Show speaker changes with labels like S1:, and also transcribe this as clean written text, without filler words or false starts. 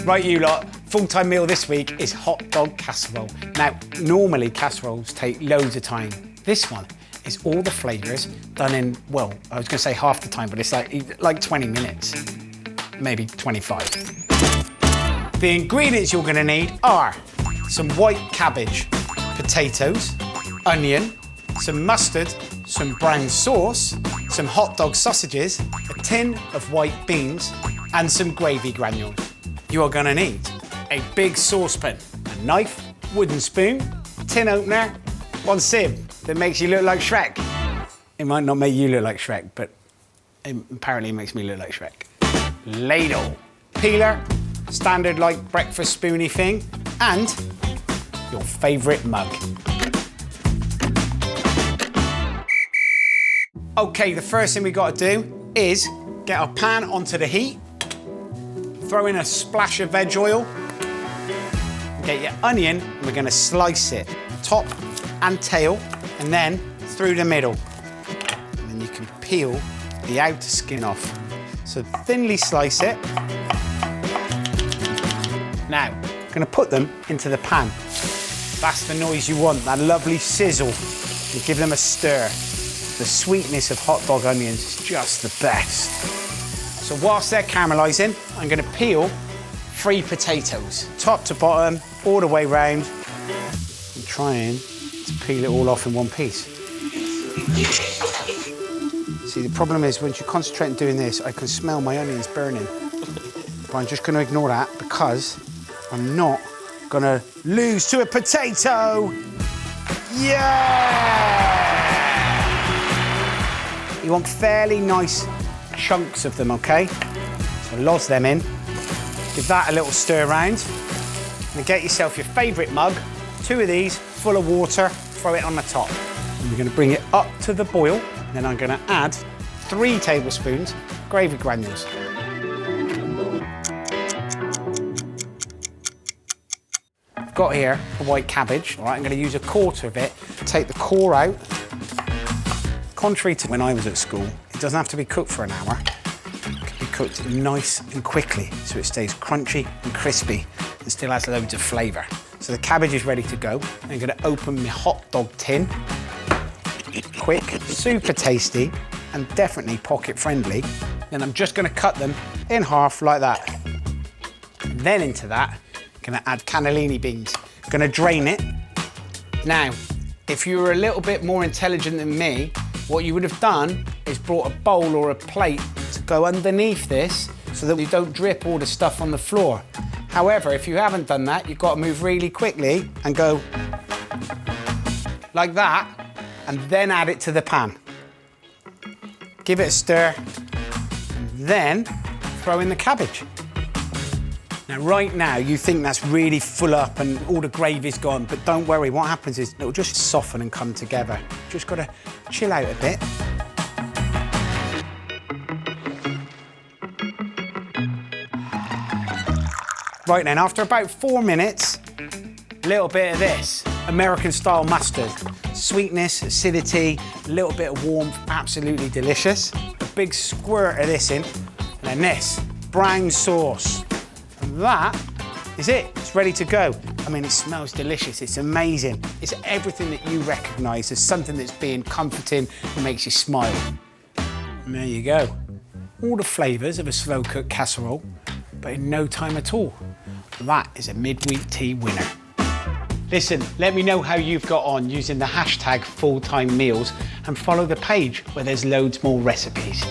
S1: Right, you lot, full-time meal this week is hot dog casserole. Now, normally casseroles take loads of time. This one is all the flavours done in, well, I was gonna say half the time, but it's like 20 minutes, maybe 25. The ingredients you're gonna need are some white cabbage, potatoes, onion, some mustard, some brown sauce, some hot dog sausages, a tin of white beans, and some gravy granules. You are gonna need a big saucepan, a knife, wooden spoon, tin opener, one sieve that makes you look like Shrek. It might not make you look like Shrek, but apparently it makes me look like Shrek. Ladle, peeler, standard like breakfast spoony thing, and your favourite mug. Okay, the first thing we gotta do is get our pan onto the heat, throw in a splash of veg oil, get your onion, and we're gonna slice it, top and tail, and then through the middle. And then you can peel the outer skin off. So thinly slice it. Now, I'm gonna put them into the pan. That's the noise you want, that lovely sizzle. You give them a stir. The sweetness of hot dog onions is just the best. So whilst they're caramelising, I'm gonna peel 3 potatoes, top to bottom, all the way round. I'm trying to peel it all off in one piece. See, the problem is when you concentrate on doing this, I can smell my onions burning. But I'm just gonna ignore that because I'm not gonna lose to a potato. Yeah! You want fairly nice chunks of them, okay? So loz them in. Give that a little stir around. And get yourself your favourite mug, 2 of these, full of water, throw it on the top. And we're gonna bring it up to the boil, and then I'm gonna add 3 tablespoons gravy granules. I've got here a white cabbage. All right, I'm gonna use a quarter of it, take the core out. Contrary to when I was at school, it doesn't have to be cooked for an hour. It can be cooked nice and quickly so it stays crunchy and crispy and still has loads of flavour. So the cabbage is ready to go. I'm gonna open my hot dog tin. Quick, super tasty, and definitely pocket friendly. Then I'm just gonna cut them in half like that. And then into that, I'm gonna add cannellini beans. I'm gonna drain it. Now, if you were a little bit more intelligent than me, what you would have done is brought a bowl or a plate to go underneath this so that you don't drip all the stuff on the floor. However, if you haven't done that, you've got to move really quickly and go like that, and then add it to the pan. Give it a stir, and then throw in the cabbage. Now, right now, you think that's really full up and all the gravy's gone, but don't worry, what happens is it'll just soften and come together. Just gotta chill out a bit. Right then, after about 4 minutes, a little bit of this, American-style mustard. Sweetness, acidity, a little bit of warmth, absolutely delicious. A big squirt of this in, and then this, brown sauce. And that is it, it's ready to go. I mean, it smells delicious, it's amazing. It's everything that you recognise as something that's being comforting and makes you smile. And there you go. All the flavours of a slow-cooked casserole, but in no time at all. That is a midweek tea winner. Listen, let me know how you've got on using the hashtag fulltimemeals and follow the page where there's loads more recipes.